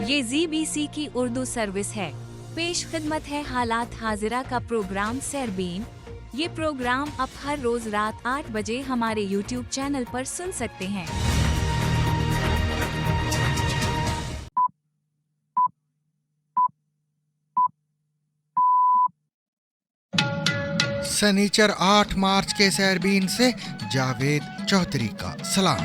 ये ZBC की Urdu service है। पेश खिदमत है हालात हाजिरा का प्रोग्राम सरबीन। ये प्रोग्राम आप हर रोज रात 8 बजे हमारे YouTube चैनल पर सुन सकते हैं। सनीचर 8 मार्च के सरबीन से जावेद चौधरी का सलाम।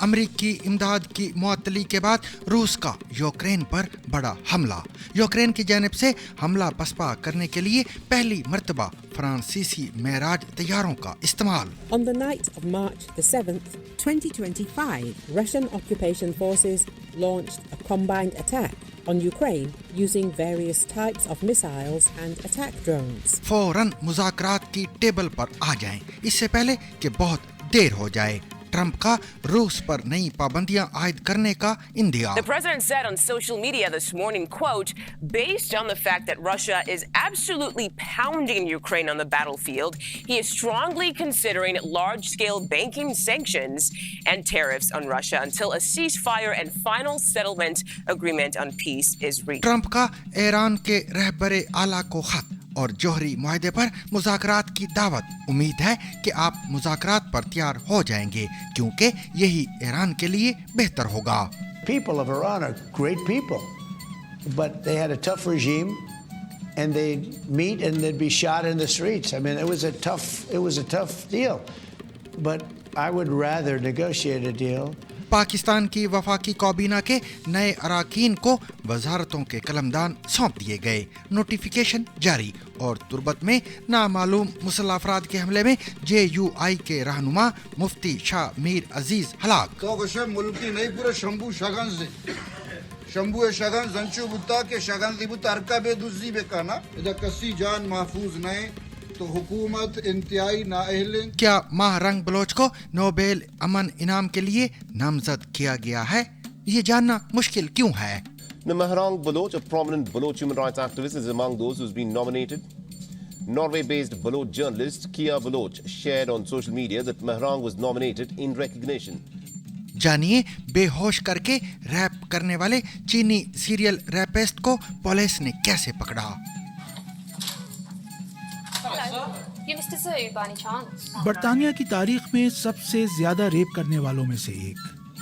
अमरीकी इमदाद की मुअत्तली के बाद रूस का यूक्रेन पर बड़ा हमला। यूक्रेन की जानिब से हमला पसपा करने के लिए पहली मर्तबा फ्रांसीसी मेराज तैयारों का इस्तेमाल। On the night of March the 7th, 2025, Russian occupation forces launched a combined attack on Ukraine using various types of missiles and attack drones. फौरन मुज़ाकरात की टेबल पर आ जाएं, इससे पहले कि बहुत देर हो जाए। ट्रंप का रूस पर नई पाबंदियां आयद करने का India. The president said on social media this morning, quote, based on the fact that Russia is absolutely pounding Ukraine on the battlefield, he is strongly considering large-scale banking sanctions and tariffs on Russia until a ceasefire and final settlement agreement on peace is reached. Trump का Iran के रहबरे आला को खत और जोहरी मुआहदे पर मुज़ाकरात की दावत। उम्मीद है कि आप मुज़ाकरात पर तैयार हो जाएंगे क्योंकि यही ईरान के लिए बेहतर होगा। People of Iran are great people, but they had a tough regime, and they'd meet and they'd be shot in the streets. I mean, it was a tough deal, but I would rather negotiate a deal. Pakistan की वफाकी काबीना के नए अराकीन को वजारतों के कलमदान सौंप दिए गए। नोटिफिकेशन जारी और तुर्बत में नामालूम मुसल्लह अफराद के हमले में JUI के रहनुमा मुफ्ती शाह मीर अजीज हलाक। तो मुल्की नहीं पूरे शंभू शगन से शंभू शगन जंचू बुता के शगन दिबुत अरका बेदुजी बेकाना इधर कसी जान महफूज नहीं तो हुकूमत इंतहाई नाअहल। क्या माह रंग बलोच को नोबेल अमन इनाम के लिए नामजद किया गया है? ये जानना मुश्किल क्यों है? Mahrang Baloch, a prominent Baloch human rights activist, is among those who's been nominated. Norway-based Baloch journalist Kia Baloch shared on social media that Mahrang was nominated in recognition. जानिए बेहोश करके रैप करने वाले चीनी सीरियल रैपिस्ट को police ने कैसे पकड़ा। बरतानिया की तारीख में सबसे ज्यादा रेप करने वालों में से एक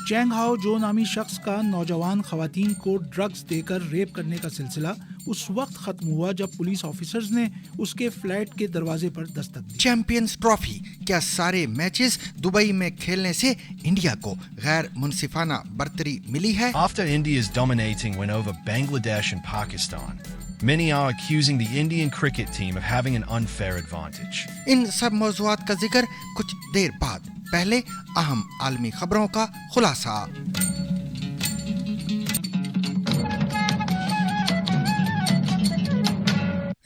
चैंग हाओ जो नामी शख्स का नौजवान खवातीन को ड्रग्स देकर रेप करने का सिलसिला उस वक्त खत्म हुआ जब पुलिस ऑफिसर्स ने उसके फ्लैट के दरवाजे पर दस्तक दी। चैंपियंस ट्रॉफी क्या सारे मैचेस दुबई में खेलने से इंडिया को गैर मुनसिफाना बर्तरी मिली है? After India's dominating win over Bangladesh and Pakistan, many are accusing the Indian cricket team of having an unfair advantage. इन सब मौज़ूआत का जिक्र कुछ देर बाद। पहले अहम आलमी खबरों का खुलासा।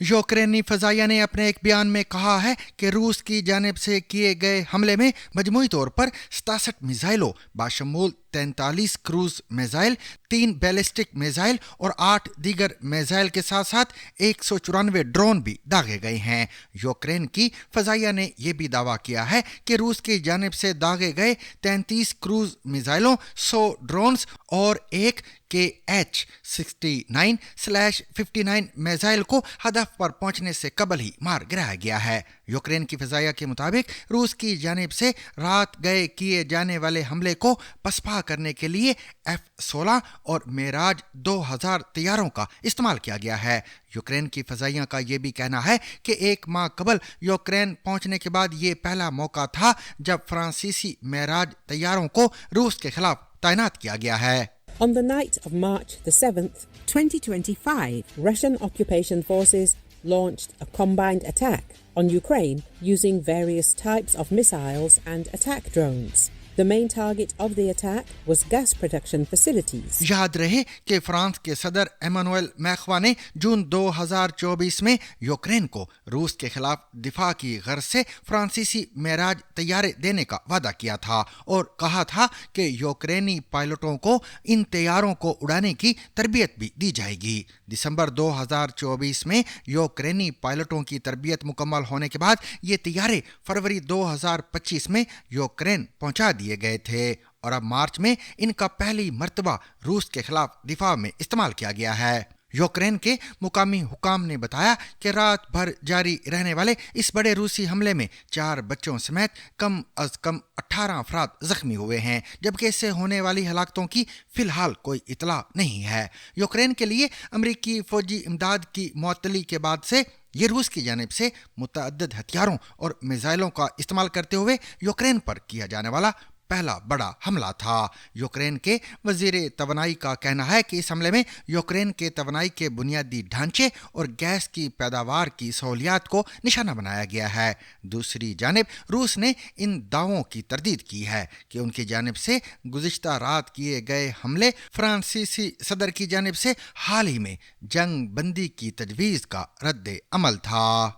यूक्रेनी फजाइया ने अपने एक बयान में कहा है कि रूस की जानिब से किए गए हमले में मजमूई तौर पर 67 मिसाइलों बाशमूल 43 क्रूज मिसाइल, 3 बैलिस्टिक मिसाइल और 8 दीगर मिसाइल के साथ साथ 194 ड्रोन भी दागे गए हैं। यूक्रेन की फजाइया ने यह भी दावा किया है कि रूस की जानिब से दागे गए 33 क्रूज मिसाइलों, 100 ड्रोन्स और एक KH-69/59 मिसाइल को हदफ पर पहुंचने से कबल ही मार गिराया गया है। यूक्रेन की फजाइया के मुताबिक रूस की जानिब से रात गए किए जाने वाले हमले को पसपा करने के लिए F-16 और मेराज 2000 तैयारों का इस्तेमाल किया गया है। यूक्रेन की फजाइया का यह भी कहना है कि एक माह कबल यूक्रेन पहुंचने के बाद ये पहला मौका था जब फ्रांसीसी मेराज तैयारों को रूस के खिलाफ तैनात किया गया है। On the night of March the 7th, 2025, Russian occupation forces launched a combined attack on Ukraine using various types of missiles and attack drones. The main target of the attack was gas production facilities. याद रहे कि France के सदर Emmanuel मैख्वा ने जून 2024 में Ukraine को रूस के खिलाफ दिफा की गर्ज से फ्रांसीसी मेराज तैयारे देने का वादा किया था और कहा था कि यूक्रेनी पायलटों को इन तैयारों को उड़ाने की तरबियत भी दी जाएगी। दिसंबर 2024 में यूक्रेनी पायलटों की तरबियत मुकम्मल होने के बाद ये तैयारे फरवरी 2025 में यूक्रेन पहुंचा दिए दिए गए थे और अब मार्च में इनका पहली मर्तबा रूस के खिलाफ दिफा में इस्तेमाल किया गया है। यूक्रेन के मुकामी हुकाम ने बताया कि रात भर जारी रहने वाले इस बड़े रूसी हमले में 4 बच्चों समेत कम अज कम 18 अफराद जख्मी हुए हैं, जबकि इससे होने वाली हलाकतों की फिलहाल कोई इतला नहीं है। यूक्रेन के लिए अमेरिकी फौजी इमदाद की मुअत्तली के बाद से ये रूस की जानिब से मुतअद्दिद हथियारों और मिसाइलों का इस्तेमाल करते हुए यूक्रेन पर किया जाने वाला पहला बड़ा हमला था। यूक्रेन के वजीर तवानाई का कहना है कि इस हमले में यूक्रेन के तवानाई के बुनियादी ढांचे और गैस की पैदावार की सहूलियात को निशाना बनाया गया है। दूसरी जानिब रूस ने इन दावों की तरदीद की है कि उनकी जानिब से गुज़िश्ता रात किए गए हमले फ्रांसीसी सदर की जानिब से हाल ही में जंग बंदी की तजवीज़ का रद्द अमल था।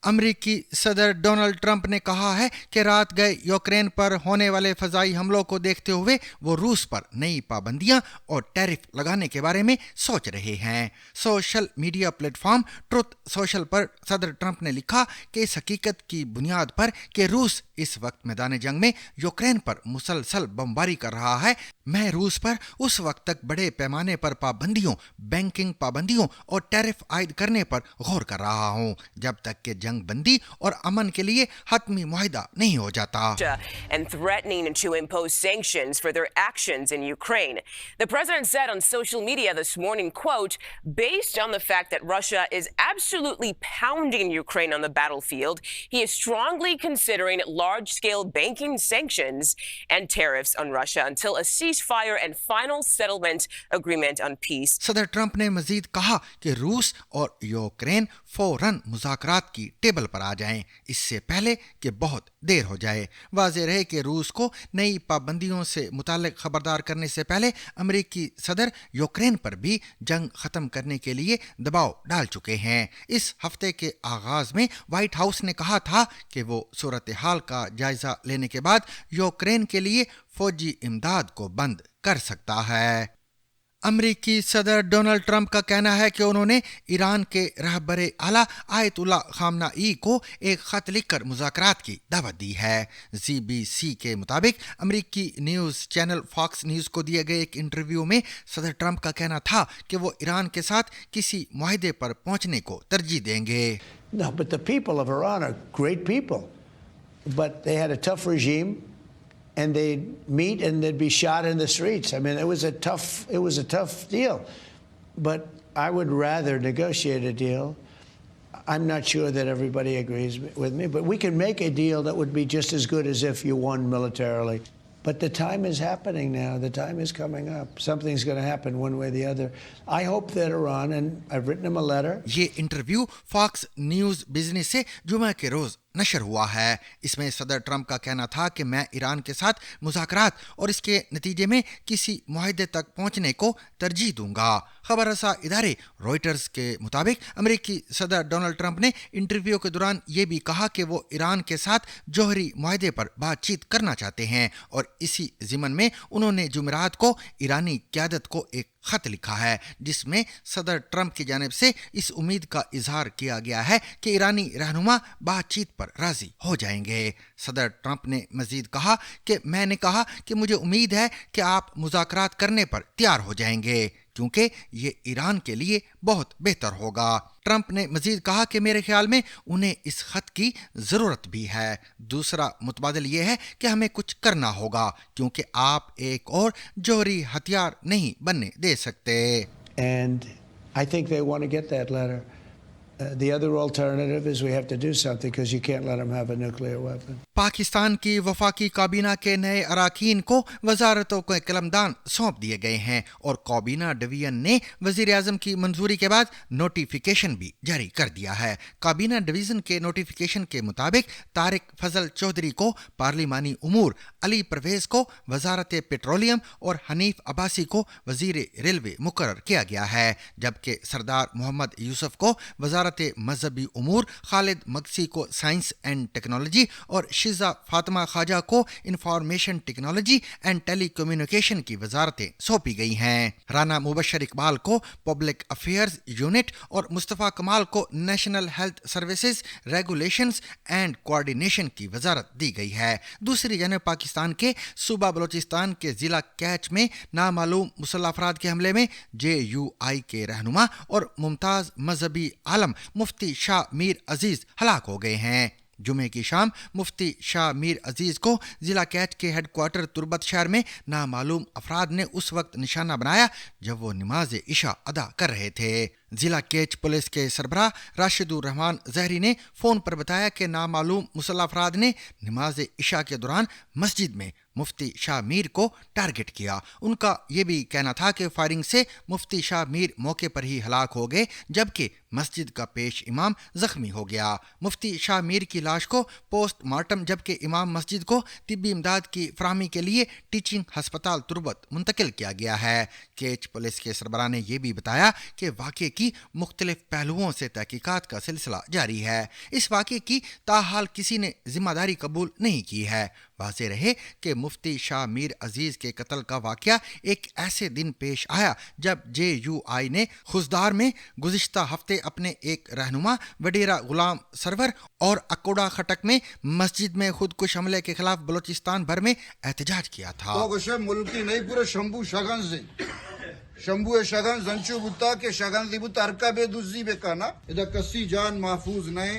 अमरीकी सदर डोनाल्ड ट्रंप ने कहा है कि रात गए यूक्रेन पर होने वाले फजाई हमलों को देखते हुए वो रूस पर नई पाबंदियां और टैरिफ लगाने के बारे में सोच रहे हैं। Social media platform truth social पर सदर ट्रंप ने लिखा कि इस हकीकत की बुनियाद पर कि रूस इस वक्त मैदान जंग में यूक्रेन पर मुसलसल बमबारी कर रहा है, मैं रूस पर उस वक्त तक बड़े पैमाने पर पाबंदियों, बैंकिंग पाबंदियों और टैरिफ आयद करने पर गौर कर रहा हूं, जब तक कि जंग बंदी और अमन के लिए हतमी मुआहिदा नहीं हो जाता। And threatening to impose sanctions for their actions in Ukraine. The president said on social media this morning, quote, based on the fact that Russia is absolutely pounding Ukraine on the battlefield, he is strongly considering large-scale banking sanctions and tariffs on Russia until a ceasefire and final settlement agreement on peace. सदर Trump ने मजीद कहा कि रूस और Ukraine फौरन मुज़ाकरात की table पर आ जाएं, इससे पहले कि बहुत देर हो जाए। वाज़ेह रहे कि रूस को नई पाबंदियों से मुताल्लिक खबरदार करने से पहले अमेरिकी सदर यूक्रेन पर भी जंग खत्म करने के लिए दबाव डाल चुके हैं। इस हफ्ते के आगाज में व्हाइट हाउस ने कहा था कि वो सूरत हाल का जायजा लेने के बाद यूक्रेन के लिए फौजी इमदाद को बंद कर सकता है। अमरीकी सदर डोनाल्ड ट्रंप का कहना है कि उन्होंने ईरान के रहबरे आला आयतुल्ला खामनाई को एक खत लिखकर मुज़ाकरात की दावत दी है। ZBC के मुताबिक अमरीकी न्यूज़ चैनल फॉक्स न्यूज़ को दिए गए एक इंटरव्यू में सदर ट्रंप का कहना था कि वो ईरान के साथ किसी मुआहिदे पर पहुंचने को तरजीह देंगे। No, but the people of Iran are great people, but they had a tough regime. And they'd meet and they'd be shot in the streets. I mean, it was a tough deal. But I would rather negotiate a deal. I'm not sure that everybody agrees with me, but we can make a deal that would be just as good as if you won militarily. But the time is happening now. The time is coming up. Something's going to happen one way or the other. I hope that Iran, and I've written them a letter. ये interview fox news business से जुमा के रोज नशर हुआ है। इसमें सदर Trump का कहना था कि मैं ईरान के साथ मुज़ाकरात और इसके नतीजे में किसी मुआहिदे तक पहुंचने को तरजीह दूंगा। खबर रसा इदारे रॉयटर्स के मुताबिक अमेरिकी सदर डोनाल्ड ट्रंप ने इंटरव्यू के दौरान ये भी कहा कि वो ईरान के साथ जौहरी मुआहिदे पर बातचीत करना चाहते हैं और इसी ज़िमन में उन्होंने जुमेरात को ईरानी क़यादत को एक खत लिखा है, जिसमें सदर ट्रंप की जानिब से इस उम्मीद का इजहार किया गया है कि ईरानी रहनुमा बातचीत पर राजी हो जाएंगे। सदर ट्रंप ने मजीद कहा कि मैंने कहा कि मुझे उम्मीद है कि आप मुज़ाकरात करने पर तैयार हो जाएंगे क्योंकि ये ईरान के लिए बहुत बेहतर होगा। ट्रंप ने मजीद कहा कि मेरे ख्याल में उन्हें इस खत की ज़रूरत भी है। दूसरा मुतबादिल ये है कि हमें कुछ करना होगा क्योंकि आप एक और जौहरी हथियार नहीं बनने दे सकते। And I think they want to get that letter. The other alternative is we have to do something because you can't let them have a nuclear weapon. Pakistan की वफाकी काबीना के नए अराकीन को वजारतों के कलमदान सौंप दिए गए हैं और काबीना डिवीजन ने वजीर आजम की मंजूरी के बाद नोटिफिकेशन भी जारी कर दिया है। काबीना डिवीजन के नोटिफिकेशन के मुताबिक तारिक फजल चौधरी को पार्लिमानी उमूर, अली परवेज को वजारत पेट्रोलियम और हनीफ अब्बासी को वजीर रेलवे मुकर्रर किया गया है, जबकि सरदार मोहम्मद यूसुफ को वजारत वजारत मजहबी उमूर खालिद मगसी को साइंस एंड टेक्नोलॉजी और शिजा फातिमा ख्वाजा को इंफॉर्मेशन टेक्नोलॉजी एंड टेलीकम्युनिकेशन की वजारतें सौंपी गई हैं। राना मुबशर इकबाल को पब्लिक अफेयर्स यूनिट और मुस्तफ़ा कमाल को national health services regulations and coordination की वजारत दी गई है। दूसरी जानब पाकिस्तान के सूबा बलोचिस्तान के जिला कैच में नामालूम मुसल्लह अफराद के हमले में JUI के रहनुमा और मुमताज मजहबी आलम मुफ्ती शाह मीर अजीज हलाक हो गए हैं। जुमे की शाम मुफ्ती शाह मीर अजीज को जिला कैच के हेडक्वार्टर तुर्बत शहर में नामालूम अफराद ने उस वक्त निशाना बनाया जब वो नमाज इशा अदा कर रहे थे। जिला कैच पुलिस के सरबराह राशिदुर रहमान जहरी ने फ़ोन पर बताया कि नामालूम मुसल्लह अफराद ने नमाज इशा के दौरान मस्जिद में मुफ्ती शाह मीर को टारगेट किया। उनका ये भी कहना था कि फायरिंग से मुफ्ती शाह मीर मौके पर ही हलाक हो गए जबकि मस्जिद का पेश इमाम जख्मी हो गया। मुफ्ती शाह मीर की लाश को पोस्टमार्टम जबकि इमाम मस्जिद को तिब्बी इमदाद की फराहमी के लिए टीचिंग हस्पताल तुर्बत मुंतकिल किया गया है। कैच पुलिस के सरबराह ने यह भी बताया कि वाक़े की मुख्तलिफ पहलुओं से तहकीकात का सिलसिला जारी है। इस वाक़े की ताहाल किसी ने जिम्मेदारी कबूल नहीं की है। वाज़ेह रहे कि मुफ्ती शाह मीर अजीज के कत्ल का वाक़या एक ऐसे दिन पेश आया जब JUI ने खुजदार में गुज़िश्ता हफ्ते अपने एक रहनुमा वडेरा गुलाम सरवर और अकोड़ा खटक में मस्जिद में खुदकुश हमले के खिलाफ बलोचिस्तान भर में एहतजाज किया था। मुल्की नहीं पूरे शंभू शगन से शंभू शगन जंचू बुता के शगन दिबुता अरका बेदुजी बेकाना इधर कसी जान महफूज नए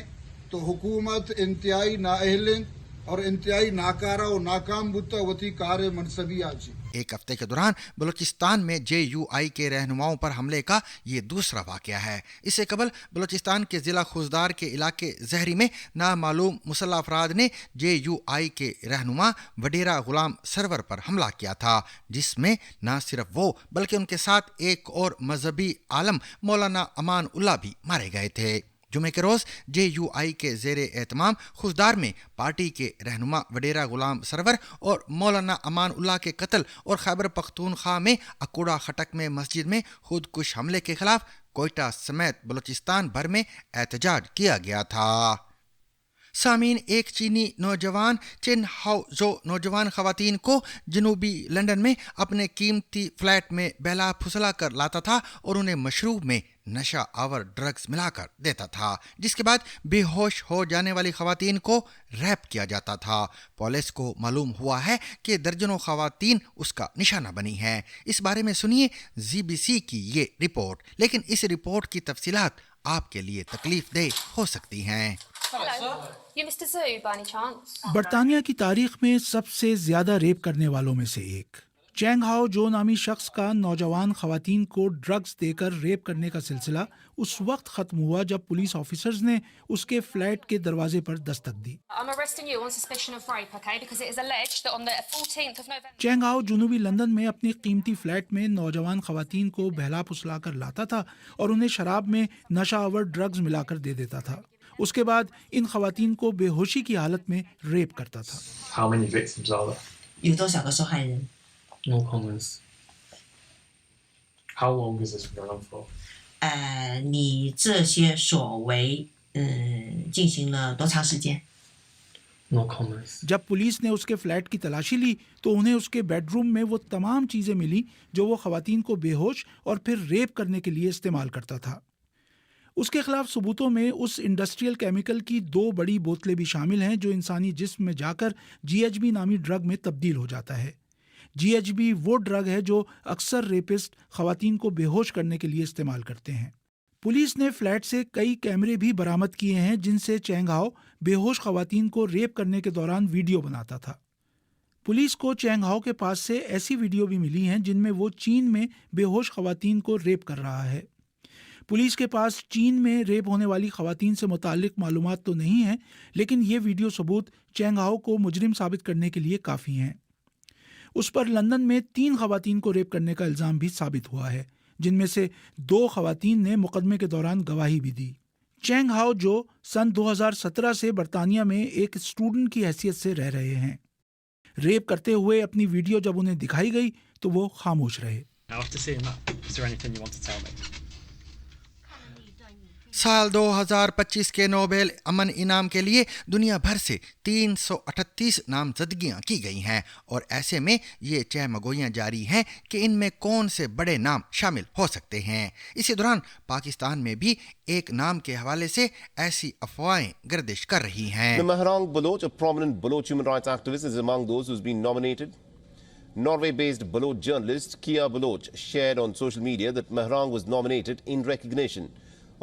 तो हुकूमत इंतहाई नाअहल और इंतहाई नाकारा और नाकाम बुता वती कार मनसबी आजी। एक हफ्ते के दौरान बलूचिस्तान में JUI के रहनुमाओं पर हमले का ये दूसरा वाक़या है। इससे कबल बलूचिस्तान के ज़िला खुजदार के इलाके जहरी में नामालूम मुसल्लह अफराद ने JUI के रहनुमा वडेरा गुलाम सरवर पर हमला किया था, जिसमें न सिर्फ वो बल्कि उनके साथ एक और मजहबी आलम मौलाना अमान उल्लाह भी मारे गए थे। जुमे के रोज़ JUI के ज़ेरे एहतमाम खुजदार में पार्टी के रहनुमा वडेरा गुलाम सरवर और मौलाना अमान उल्लाह के कत्ल और खैबर पख्तूनख्वा में अकोड़ा खटक में मस्जिद में खुदकुश हमले के खिलाफ कोयटा समेत बलूचिस्तान भर में एहतजाज किया गया था। सामीन, एक चीनी नौजवान चिन हाओ जो नौजवान खवातीन को जनूबी लंदन में अपने कीमती फ्लैट में बहला फुसला कर लाता था और उन्हें मशरूब में नशा आवर ड्रग्स मिलाकर देता था, जिसके बाद बेहोश हो जाने वाली खवातीन को रैप किया जाता था। पुलिस को मालूम हुआ है कि दर्जनों खवातीन उसका निशाना बनी हैं। इस बारे में सुनिए ZBC की ये रिपोर्ट, लेकिन इस रिपोर्ट की तफसीलात आपके लिए तकलीफ देह हो सकती हैं। बरतानिया की तारीख में सबसे ज्यादा रेप करने वालों में से एक चैंग हाओ जो नामी शख्स का नौजवान खवातीन को ड्रग्स देकर रेप करने का सिलसिला उस वक्त खत्म हुआ जब पुलिस ऑफिसर्स ने उसके फ्लैट के दरवाजे पर दस्तक दी। चैंग हाओ जनूबी लंदन में अपनी कीमती फ्लैट में नौजवान खवातीन को बहला फुसला कर लाता था और उन्हें शराब में नशा आवर ड्रग्स मिलाकर दे देता था। उसके बाद इन खवातीन को बेहोशी की हालत में रेप करता था। How many victims are there? 有多少个受害人？ No comments. How long is this going on for? 你这些所为进行了多长时间？ No comments. जब पुलिस ने उसके फ्लैट की तलाशी ली तो उन्हें उसके बेडरूम में वो तमाम चीजें मिली जो वो खवातीन को बेहोश और फिर रेप करने के लिए इस्तेमाल करता था। उसके खिलाफ सबूतों में उस इंडस्ट्रियल केमिकल की 2 बड़ी बोतलें भी शामिल हैं जो इंसानी जिस्म में जाकर GHB नामी ड्रग में तब्दील हो जाता है। GHB वो ड्रग है जो अक्सर रेपिस्ट खवातीन को बेहोश करने के लिए इस्तेमाल करते हैं। पुलिस ने फ्लैट से कई कैमरे भी बरामद किए हैं जिनसे चैंग हाओ बेहोश खवातीन को रेप करने के दौरान वीडियो बनाता था। पुलिस को चैंग हाओ के पास से ऐसी वीडियो भी मिली हैं जिनमें वो चीन में बेहोश खवातीन को रेप कर रहा है। पुलिस के पास चीन में रेप होने वाली खवातीन से मुताल्लिक मालूमात तो नहीं है, लेकिन ये वीडियो सबूत चैंग हाओ को मुजरिम साबित करने के लिए काफ़ी हैं। उस पर लंदन में 3 खवातीन को रेप करने का इल्ज़ाम भी साबित हुआ है, जिनमें से 2 खवातीन ने मुकदमे के दौरान गवाही भी दी। चैंग हाओ जो सन 2017 से बरतानिया में एक स्टूडेंट की हैसियत से रह रहे हैं। रेप करते हुए अपनी वीडियो जब उन्हें दिखाई गई तो वो खामोश रहे। साल 2025 के नोबेल अमन इनाम के लिए दुनिया भर से 338 नामजदगियां की गई हैं और ऐसे में ये चहमगोइयां जारी हैं कि इनमें कौन से बड़े नाम शामिल हो सकते हैं। इसी दौरान पाकिस्तान में भी एक नाम के हवाले से ऐसी अफवाहें गर्दिश कर रही हैं। Mehrang Baloch, a prominent Baloch human rights activist, is among those who's been nominated. Norway-based Baloch journalist Kia Baloch shared on social media that Mehrang was nominated in recognition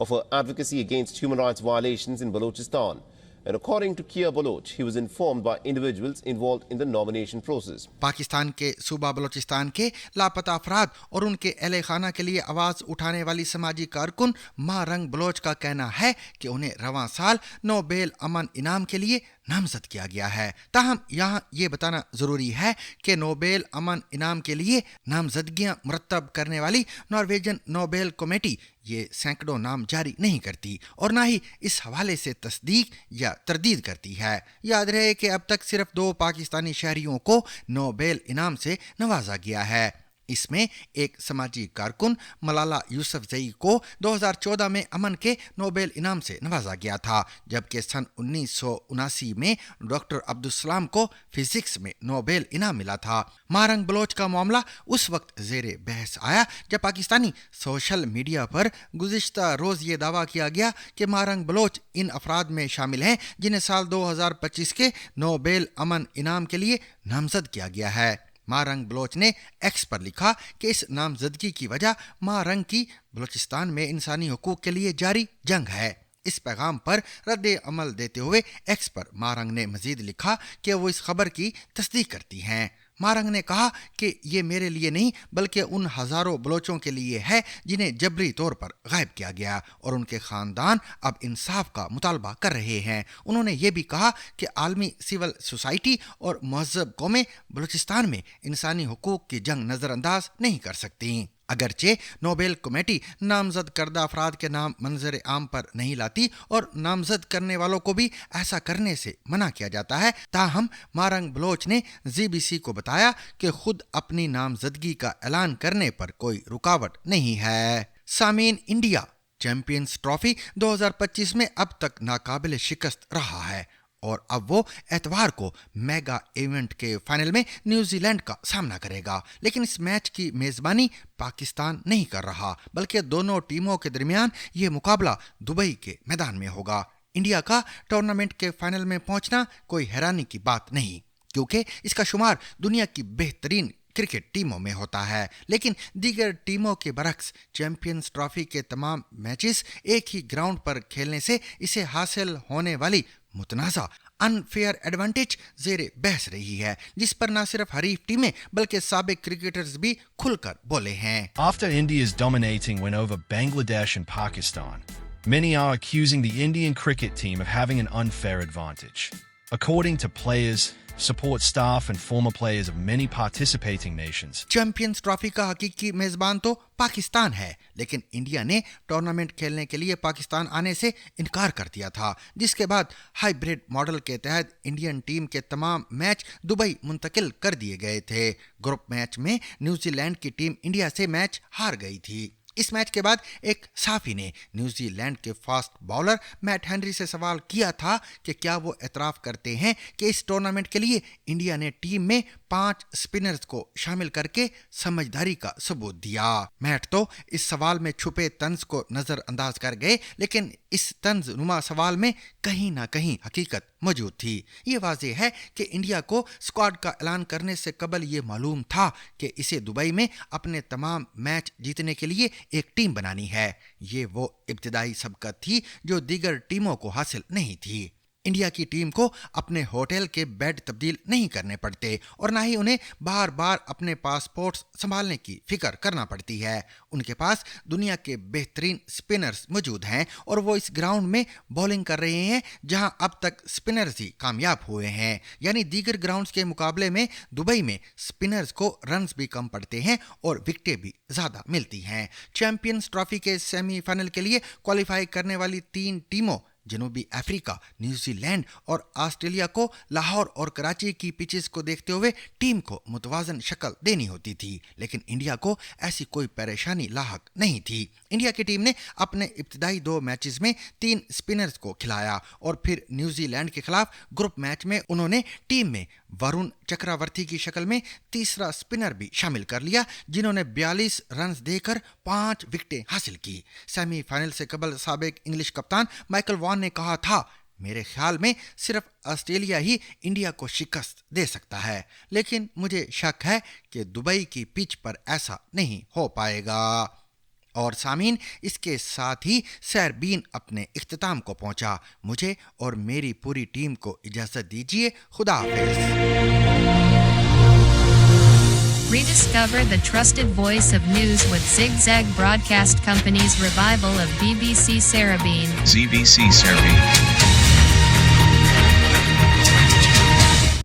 of her advocacy against human rights violations in Balochistan. And according to Kia Baloch, he was informed by individuals involved in the nomination process. Pakistan के सूबा बलोचिस्तान के लापता अफराद और उनके अहले खाना के लिए आवाज उठाने वाली समाजी कारकुन मारंग बलोच का कहना है कि उन्हें रवां साल नोबेल अमन इनाम के लिए नामजद किया गया है। ताहम यहाँ ये बताना जरूरी है कि नोबेल अमन इनाम के लिए नामजदगियां मुरतब करने वाली नॉर्वेजियन नोबेल कमेटी ये सैकड़ों नाम जारी नहीं करती और ना ही इस हवाले से तस्दीक या तरदीद करती है। याद रहे कि अब तक सिर्फ 2 पाकिस्तानी शहरियों को नोबेल इनाम से नवाजा गया है। इसमें एक समाजी कारकुन मलाला यूसुफजई को 2014 में अमन के नोबेल इनाम से नवाजा गया था, जबकि सन 1979 में डॉक्टर अब्दुल सलाम को फिजिक्स में नोबेल इनाम मिला था। मारंग बलोच का मामला उस वक्त ज़ेरे बहस आया जब पाकिस्तानी सोशल मीडिया पर गुज़िश्ता रोज़ ये दावा किया गया कि मारंग बलोच इन अफराद में शामिल हैं जिन्हें साल 2025 के नोबेल अमन इनाम के लिए नामजद किया गया है। मारंग बलोच ने एक्स पर लिखा कि इस नामजदगी की वजह मारंग की बलोचिस्तान में इंसानी हुकूक के लिए जारी जंग है। इस पैगाम पर रद्द अमल देते हुए एक्स पर मारंग ने मजीद लिखा कि वो इस खबर की तस्दीक करती हैं। मारंग ने कहा कि ये मेरे लिए नहीं बल्कि उन हज़ारों बलोचों के लिए है जिन्हें जबरी तौर पर गायब किया गया और उनके ख़ानदान अब इंसाफ का मुतालबा कर रहे हैं। उन्होंने ये भी कहा कि आलमी सिविल सोसाइटी और महज़ब कौमें बलूचिस्तान में इंसानी हुकूक की जंग नज़रअंदाज नहीं कर सकती। अगरचे नोबेल कमेटी नामजद करदा अफराद के नाम मंजर आम पर नहीं लाती और नामजद करने वालों को भी ऐसा करने से मना किया जाता है, ताहम मारंग बलोच ने ZBC को बताया कि खुद अपनी नामजदगी का ऐलान करने पर कोई रुकावट नहीं है। सामीन, इंडिया चैंपियंस ट्रॉफी 2025 में अब तक नाकाबिल शिकस्त रहा है और अब वो एतवार को मेगा इवेंट के फाइनल में न्यूजीलैंड का सामना करेगा। लेकिन इस मैच की मेज़बानी पाकिस्तान नहीं कर रहा बल्कि दोनों टीमों के दरमियान ये मुकाबला दुबई के मैदान में होगा। इंडिया का टूर्नामेंट के फाइनल में पहुंचना कोई हैरानी की बात नहीं क्योंकि इसका शुमार दुनिया की बेहतरीन क्रिकेट टीमों में होता है, लेकिन दीगर टीमों के बरक्स चैंपियंस ट्रॉफी के तमाम मैचेस एक ही ग्राउंड पर खेलने से इसे हासिल होने वाली मुतनाज़ा अनफेयर एडवांटेज ज़ेरे बहस रही है, जिस पर न सिर्फ हरीफ टीमें बल्कि साबिक क्रिकेटर्स भी खुलकर बोले हैं। After India's dominating win over Bangladesh and Pakistan, many are accusing the Indian cricket team of having an unfair advantage. According to players, support staff and former players of many participating nations. Champions trophy का हकीकी मेजबान तो पाकिस्तान है, लेकिन India ने tournament खेलने के लिए पाकिस्तान आने से इनकार कर दिया था, जिसके बाद हाइब्रिड मॉडल के तहत इंडियन टीम के तमाम मैच दुबई मुंतकिल कर दिए गए थे। ग्रुप मैच में न्यूजीलैंड की टीम इंडिया से मैच हार गई थी। इस मैच के बाद एक साफी ने न्यूजीलैंड के फास्ट बॉलर मैट हेनरी से सवाल किया था कि क्या वो एतराफ़ करते हैं कि इस टूर्नामेंट के लिए इंडिया ने टीम में 5 स्पिनर्स को शामिल करके समझदारी का सबूत दिया। मैट तो इस सवाल में छुपे तंज को नज़रअंदाज कर गए, लेकिन इस तंज नुमा सवाल में कहीं ना कहीं हकीकत मौजूद थी। ये वाज़ेह है कि इंडिया को स्क्वाड का ऐलान करने से कबल ये मालूम था कि इसे दुबई में अपने तमाम मैच जीतने के लिए एक टीम बनानी है। ये वो इब्तिदाई सबकत थी जो दीगर टीमों को हासिल नहीं थी। इंडिया की टीम को अपने होटल के बेड तब्दील नहीं करने पड़ते और ना ही उन्हें बार बार अपने पासपोर्ट्स संभालने की फिक्र करना पड़ती है। उनके पास दुनिया के बेहतरीन स्पिनर्स मौजूद हैं और वो इस ग्राउंड में बॉलिंग कर रहे हैं जहां अब तक स्पिनर्स ही कामयाब हुए हैं। यानी दीगर ग्राउंड्स के मुकाबले में दुबई में स्पिनर्स को रन्स भी कम पड़ते हैं और विकेटें भी ज़्यादा मिलती हैं। चैंपियंस ट्रॉफी के सेमीफाइनल के लिए क्वालिफाई करने वाली 3 टीमों जनूबी अफ्रीका, न्यूजीलैंड और ऑस्ट्रेलिया को लाहौर और कराची की पिचेस को देखते हुए टीम को मुतवाज़न शक्ल देनी होती थी, लेकिन इंडिया को ऐसी कोई परेशानी लाहक नहीं थी। इंडिया की टीम ने अपने इब्तिदाई 2 मैचेस में 3 स्पिनर्स को खिलाया और फिर न्यूजीलैंड के खिलाफ ग्रुप मैच में उन्होंने टीम में वरुण चक्रवर्ती की शक्ल में तीसरा स्पिनर भी शामिल कर लिया, जिन्होंने 42 रन देकर 5 विकेटें हासिल की। सेमीफाइनल से कबल साबिक इंग्लिश कप्तान माइकल वॉन ने कहा था, मेरे ख्याल में सिर्फ ऑस्ट्रेलिया ही इंडिया को शिकस्त दे सकता है, लेकिन मुझे शक है कि दुबई की पिच पर ऐसा नहीं हो पाएगा। और सामीन, इसके साथ ही सरबीन अपने इख्तिताम को पहुंचा। मुझे और मेरी पूरी टीम को इजाजत दीजिए। खुदा हाफिज। Rediscover the trusted voice of news with Zigzag Broadcast Company's revival of BBC Sarabeen. ZBC Sarabeen.